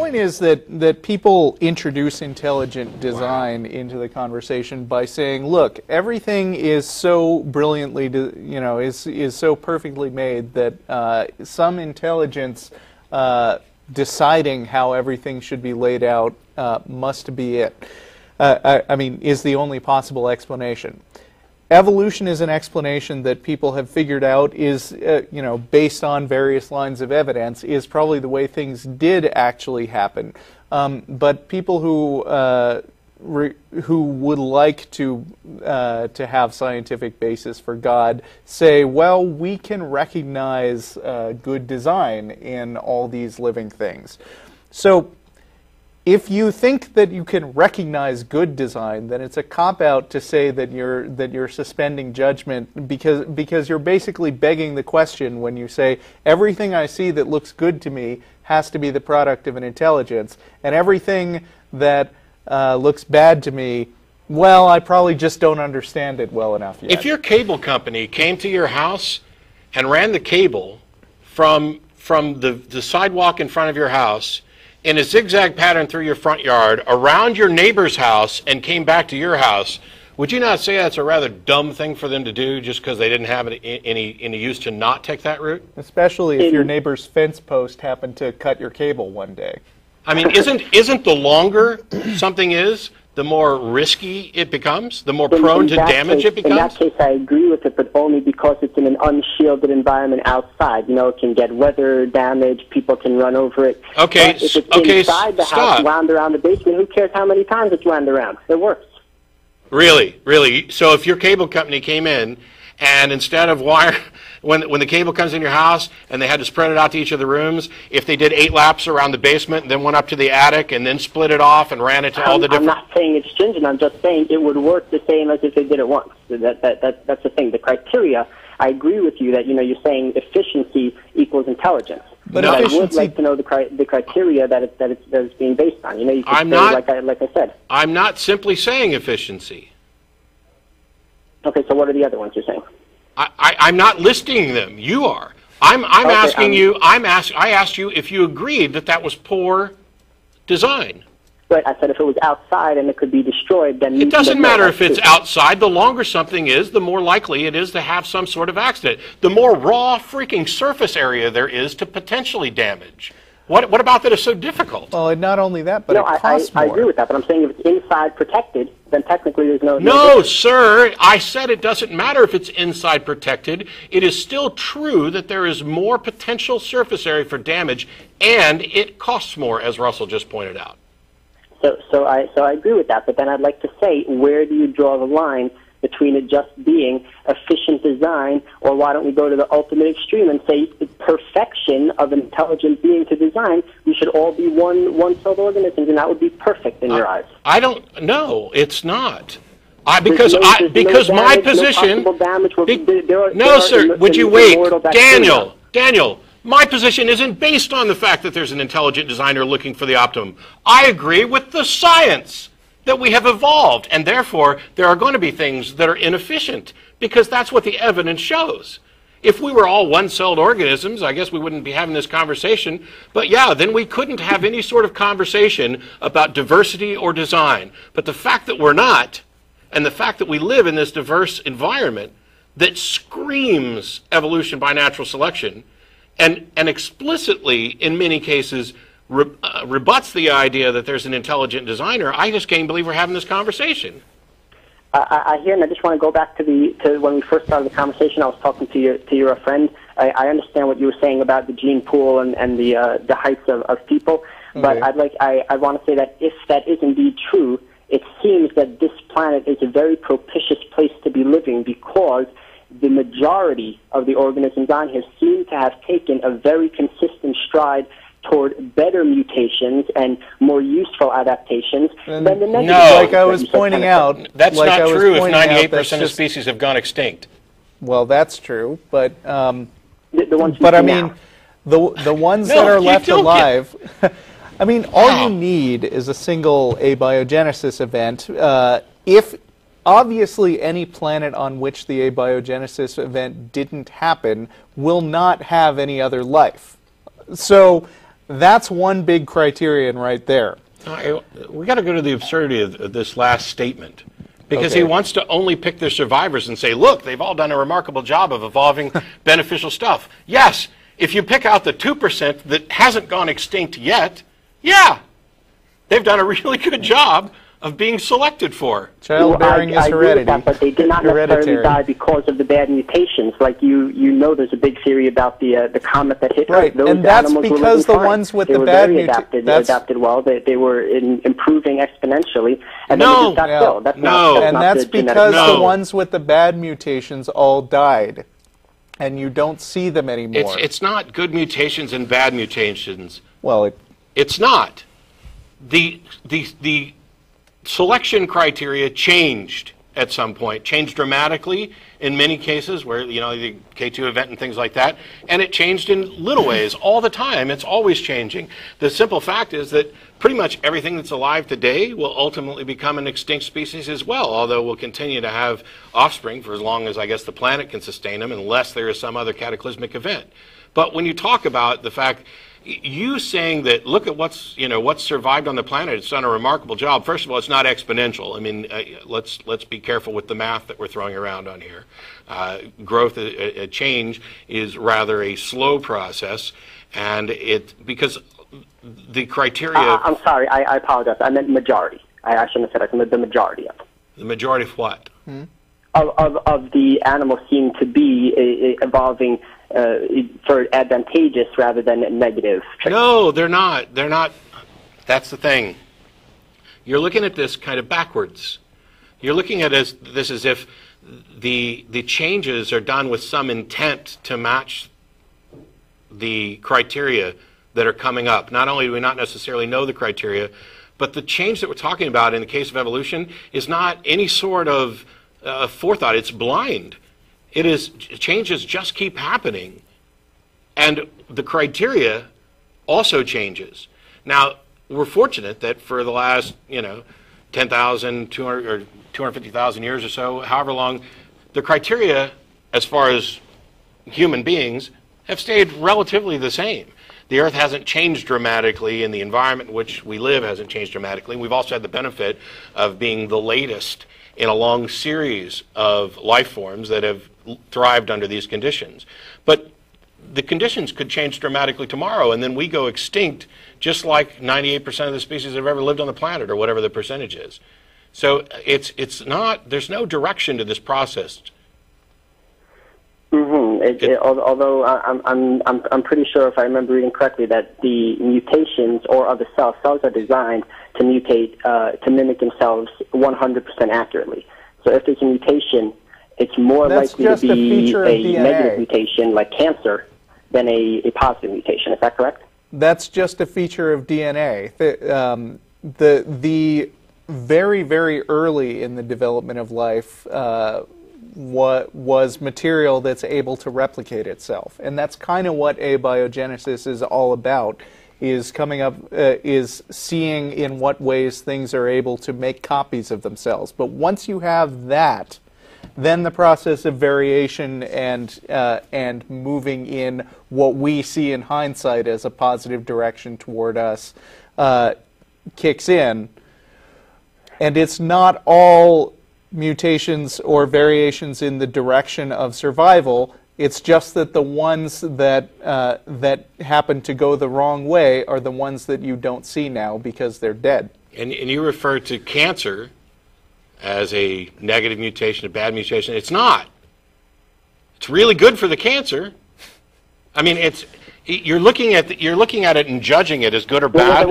point is that people introduce intelligent design into the conversation by saying, look, everything is so brilliantly, is so perfectly made that some intelligence deciding how everything should be laid out must be it. I mean, is the only possible explanation. Evolution is an explanation that people have figured out is, based on various lines of evidence, is probably the way things did actually happen. But people who would like to have scientific basis for God say, well, we can recognize good design in all these living things. So if you think that you can recognize good design, then it's a cop-out to say that you're suspending judgment, because you're basically begging the question when you say everything I see that looks good to me has to be the product of an intelligence, and everything that looks bad to me, well, I probably just don't understand it well enough yet. If your cable company came to your house and ran the cable from the sidewalk in front of your house in a zigzag pattern through your front yard, around your neighbor's house, and came back to your house, would you not say that's a rather dumb thing for them to do just because they didn't have any use to not take that route? Especially if your neighbor's fence post happened to cut your cable one day. I mean, isn't the longer something is, the more risky it becomes, the more prone to damage it becomes? In that case, I agree with it, but only because it's in an unshielded environment outside. You know, it can get weather damage, people can run over it. Okay, but if it's inside the house, wound around the basement, who cares how many times it's wound around? It works. Really? Really? So if your cable company came in and instead of wire, when the cable comes in your house and they had to spread it out to each of the rooms, if they did 8 laps around the basement and then went up to the attic and then split it off and ran it to all the different... I'm not saying it's stringent. I'm just saying it would work the same as if they did it once. So that's the thing. The criteria, I agree with you that, you're saying efficiency equals intelligence. But I would like to know the criteria that it's being based on. You could say, like I said. I'm not simply saying efficiency. Okay, so what are the other ones you're saying? I'm not listing them. You are. I'm asking you. I asked you if you agreed that was poor design. Right. I said if it was outside and it could be destroyed, then it doesn't matter if it's outside. The longer something is, the more likely it is to have some sort of accident. The more raw freaking surface area there is to potentially damage. What about that is so difficult? Well, and not only that, but it costs more. I agree with that, but I'm saying if it's inside protected, then technically there's no... No, sir. I said it doesn't matter if it's inside protected. It is still true that there is more potential surface area for damage, and it costs more, as Russell just pointed out. So I agree with that, but then I'd like to say, where do you draw the line between it just being efficient design, or why don't we go to the ultimate extreme and say the perfection of an intelligent being to design, we should all be one-celled organisms, and that would be perfect in your eyes. I don't know. It's not. Because my position... No, sir. Would you wait? Daniel, my position isn't based on the fact that there's an intelligent designer looking for the optimum. I agree with the science that we have evolved, and therefore there are going to be things that are inefficient, because that's what the evidence shows. If we were all one-celled organisms, I guess we wouldn't be having this conversation, but yeah, then we couldn't have any sort of conversation about diversity or design. But the fact that we're not, and the fact that we live in this diverse environment that screams evolution by natural selection, and explicitly, in many cases, rebuts the idea that there's an intelligent designer, I just can't believe we're having this conversation. I hear, and I just want to go back to when we first started the conversation. I was talking to your friend. I understand what you were saying about the gene pool and the heights of people, but I want to say that if that is indeed true, it seems that this planet is a very propitious place to be living, because the majority of the organisms on here seem to have taken a very consistent stride toward better mutations and more useful adaptations than the negative. No, like I was pointing out, that's not true if 98% of species have gone extinct. Well, that's true, but the ones but I mean, the ones that are left alive. I mean, all you need is a single abiogenesis event. If obviously any planet on which the abiogenesis event didn't happen will not have any other life. So That's one big criterion right there. We got to go to the absurdity of this last statement. Because he wants to only pick the survivors and say, look, they've all done a remarkable job of evolving beneficial stuff. Yes, if you pick out the 2% that hasn't gone extinct yet, yeah, they've done a really good job of being selected for. Childbearing is heredity. That, but they did not necessarily die because of the bad mutations. Like you know, there's a big theory about the comet that hit Earth. Right, Those and that's animals because were the ones with they the were bad very mutations adapted well. They were improving exponentially, and then they just got killed. That's because the ones with the bad mutations all died, and you don't see them anymore. It's not good mutations and bad mutations. Well, it's not. The selection criteria changed at some point, changed dramatically in many cases where, you know, the K2 event and things like that, and it changed in little ways all the time. It's always changing. The simple fact is that pretty much everything that's alive today will ultimately become an extinct species as well, although we'll continue to have offspring for as long as, I guess, the planet can sustain them, unless there is some other cataclysmic event. But when you talk about the fact, you saying that, look at what's survived on the planet, it's done a remarkable job. First of all, it's not exponential. I mean, let's be careful with the math that we're throwing around on here. Growth, change is rather a slow process, and because the criteria. I'm sorry, I apologize. I meant majority. I shouldn't have said I meant the majority of it. The majority of what? Of the animals seem to be evolving for advantageous rather than negative traits. No, they're not. They're not. That's the thing. You're looking at this kind of backwards. You're looking at this as if the changes are done with some intent to match the criteria that are coming up. Not only do we not necessarily know the criteria, but the change that we're talking about in the case of evolution is not any sort of forethought. It's blind. It is, changes just keep happening, and the criteria also changes. Now, we're fortunate that for the last, 10,000, 200 or 250,000 years or so, however long, the criteria, as far as human beings, have stayed relatively the same. The Earth hasn't changed dramatically, and the environment in which we live hasn't changed dramatically. We've also had the benefit of being the latest in a long series of life forms that have thrived under these conditions. But the conditions could change dramatically tomorrow, and then we go extinct, just like 98% of the species that have ever lived on the planet, or whatever the percentage is. So it's not, there's no direction to this process. Although I'm pretty sure, if I remember reading correctly, that the mutations or other cells are designed to mutate to mimic themselves 100% accurately. So if there's a mutation, it's more likely to be a negative mutation like cancer than a positive mutation. Is that correct? That's just a feature of DNA. The very, very early in the development of life was material that's able to replicate itself, and that's kind of what abiogenesis is all about. Is coming up, is seeing in what ways things are able to make copies of themselves. But once you have that, then the process of variation and moving in what we see in hindsight as a positive direction toward us kicks in. And it's not all mutations or variations in the direction of survival. It's just that the ones that that happen to go the wrong way are the ones that you don't see now because they're dead. And you refer to cancer as a negative mutation, a bad mutation. It's not. It's really good for the cancer. I mean, you're looking at it and judging it as good or bad.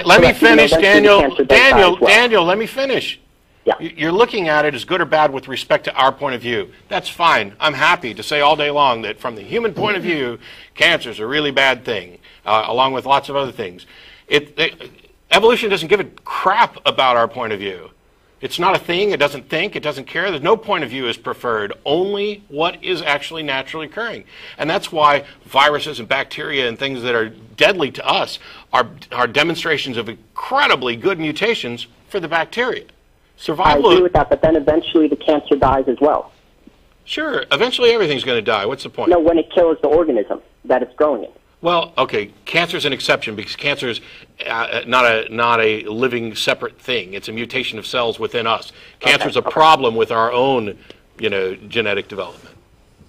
Let me finish, Daniel. Daniel, let me finish. Yeah. You're looking at it as good or bad with respect to our point of view. That's fine. I'm happy to say all day long that from the human point of view, cancer is a really bad thing, along with lots of other things. Evolution doesn't give a crap about our point of view. It's not a thing. It doesn't think. It doesn't care. There's no point of view is preferred. Only what is actually naturally occurring. And that's why viruses and bacteria and things that are deadly to us are demonstrations of incredibly good mutations for the bacteria. Survival. I agree with that, but then eventually the cancer dies as well. Sure. Eventually everything's going to die. What's the point? No, when it kills the organism that it's growing in. Well, okay, cancer is an exception because cancer is not a living separate thing. It's a mutation of cells within us. Cancer is a problem with our own, genetic development.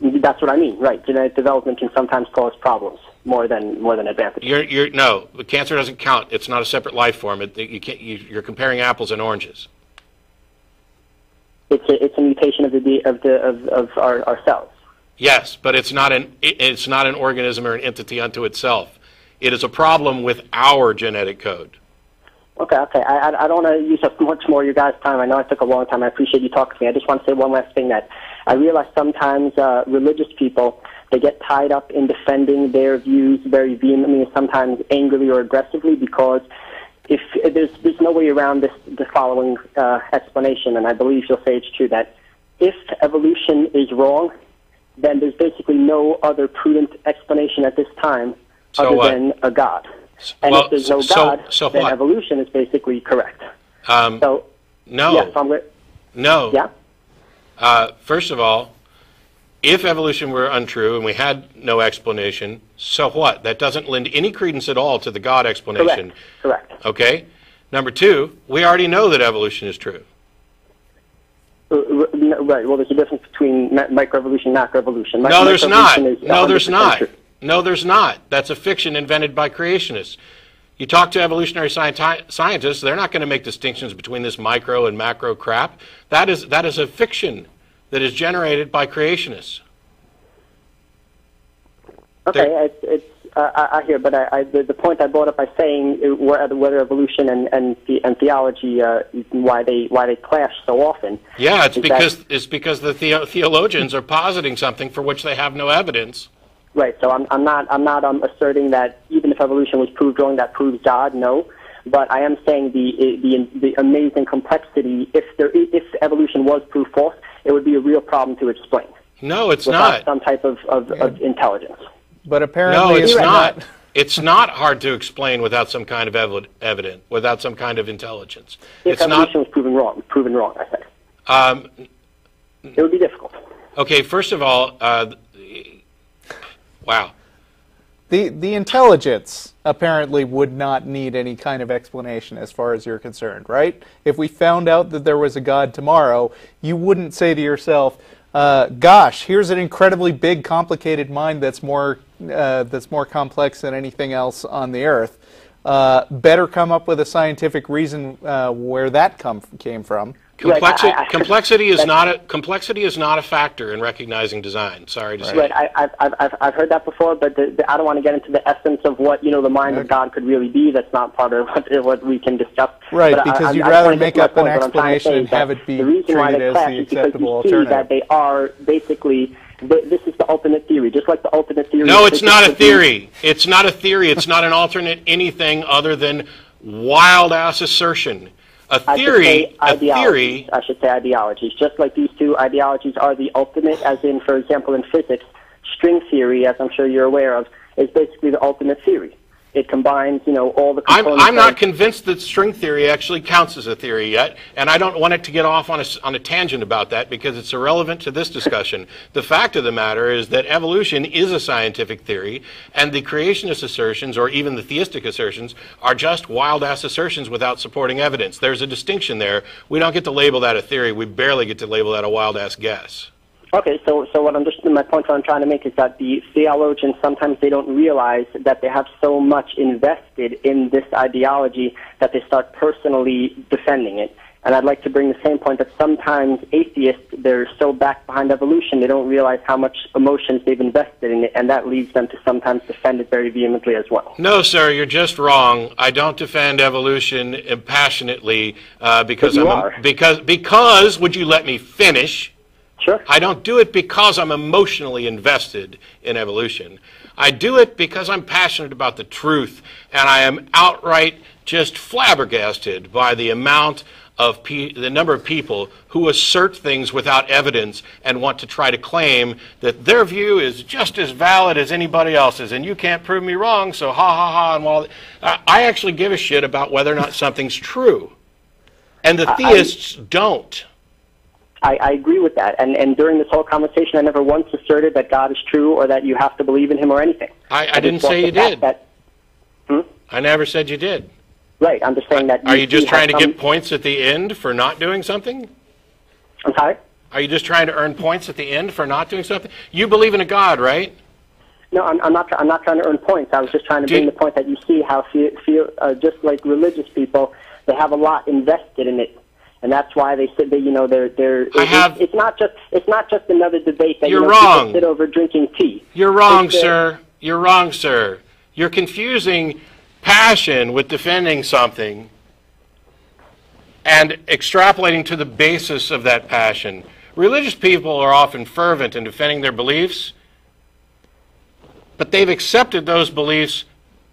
That's what I mean, right? Genetic development can sometimes cause problems more than advantages. No, cancer doesn't count. It's not a separate life form. You're comparing apples and oranges. It's a mutation of our cells. Yes, but it's not an organism or an entity unto itself. It is a problem with our genetic code. Okay. I don't want to use up much more of your guys' time. I know I took a long time. I appreciate you talking to me. I just want to say one last thing, that I realize sometimes religious people, they get tied up in defending their views very vehemently and sometimes angrily or aggressively, because if there's no way around the following explanation, and I believe you'll say it's true, that if evolution is wrong, then there's basically no other prudent explanation at this time than a God. And if there's no God, then evolution is basically correct. No. Yes, no. Yeah? First of all, if evolution were untrue and we had no explanation, so what? That doesn't lend any credence at all to the God explanation. Correct. Okay? Number two, we already know that evolution is true. Right. Well, there's a difference between microevolution and macroevolution. No, there's not. No, there's not. No, there's not. That's a fiction invented by creationists. You talk to evolutionary scientists, they're not going to make distinctions between this micro and macro crap. That is a fiction that is generated by creationists. Okay, I hear, but the point I brought up by saying whether evolution and theology, why they clash so often. Yeah, it's because the theologians are positing something for which they have no evidence. Right. So I'm not asserting that even if evolution was proved wrong, that proves God. No, but I am saying the amazing complexity. If evolution was proved false, it would be a real problem to explain. No, it's not. Some type of intelligence. But apparently, no, it's not. It's not hard to explain without some kind of evidence, without some kind of intelligence. If evolution was proven wrong, I said. It would be difficult. Okay, first of all, wow. The intelligence apparently would not need any kind of explanation as far as you're concerned, right? If we found out that there was a God tomorrow, you wouldn't say to yourself, gosh, here's an incredibly big, complicated mind that's more complex than anything else on the earth. Better come up with a scientific reason where that came from. Complexity is not a factor in recognizing design. Sorry to say. Right. I've heard that before, but I don't want to get into the essence of what the mind of God could really be. That's not part of what we can discuss. Right, but because you'd rather make up an explanation and have it be treated as the acceptable alternative. That they are basically. This is the ultimate theory, just like the ultimate theory. No, it's not a theory. It's not a theory. It's not an alternate anything other than wild-ass assertion. I should say ideologies. Just like these two ideologies are the ultimate, as in, for example, in physics, string theory, as I'm sure you're aware of, is basically the ultimate theory. It combines, all the components. I'm not convinced that string theory actually counts as a theory yet, and I don't want it to get off on a tangent about that because it's irrelevant to this discussion. The fact of the matter is that evolution is a scientific theory, and the creationist assertions, or even the theistic assertions, are just wild-ass assertions without supporting evidence. There's a distinction there. We don't get to label that a theory. We barely get to label that a wild-ass guess. Okay, so my point I'm trying to make is that the theologians, sometimes they don't realize that they have so much invested in this ideology that they start personally defending it. And I'd like to bring the same point that sometimes atheists, they're so back behind evolution, they don't realize how much emotions they've invested in it, and that leads them to sometimes defend it very vehemently as well. No, sir, you're just wrong. I don't defend evolution passionately because would you let me finish? Sure. I don't do it because I'm emotionally invested in evolution. I do it because I'm passionate about the truth, and I am outright just flabbergasted by the amount of the number of people who assert things without evidence and want to try to claim that their view is just as valid as anybody else's, and you can't prove me wrong, so ha ha ha. And all. I actually give a shit about whether or not something's true, and the theists don't. I agree with that. And during this whole conversation, I never once asserted that God is true or that you have to believe in him or anything. I didn't say you did. I never said you did. Right. I'm just saying that. Are you just trying to get points at the end for not doing something? I'm sorry? Are you just trying to earn points at the end for not doing something? You believe in a God, right? No, I'm not trying to earn points. I was just trying to bring the point that you see how just like religious people, they have a lot invested in it, and that's why they said that it's not just another debate that you're wrong. People sit over drinking tea. You're wrong, sir. You're wrong, sir. You're confusing passion with defending something and extrapolating to the basis of that passion. Religious people are often fervent in defending their beliefs, but they've accepted those beliefs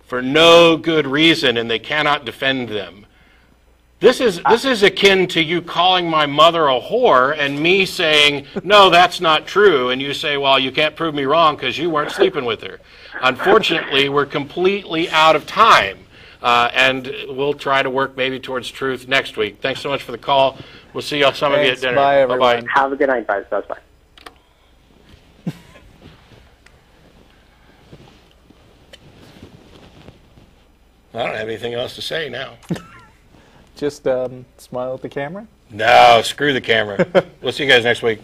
for no good reason, and they cannot defend them. This is akin to you calling my mother a whore and me saying, no, that's not true, and you say, well, you can't prove me wrong because you weren't sleeping with her. Unfortunately, we're completely out of time, and we'll try to work maybe towards truth next week. Thanks so much for the call. We'll see some of you at dinner. Bye, everyone. Bye-bye. Have a good night, guys. Bye. I don't have anything else to say now. Just smile at the camera? No, screw the camera. We'll see you guys next week.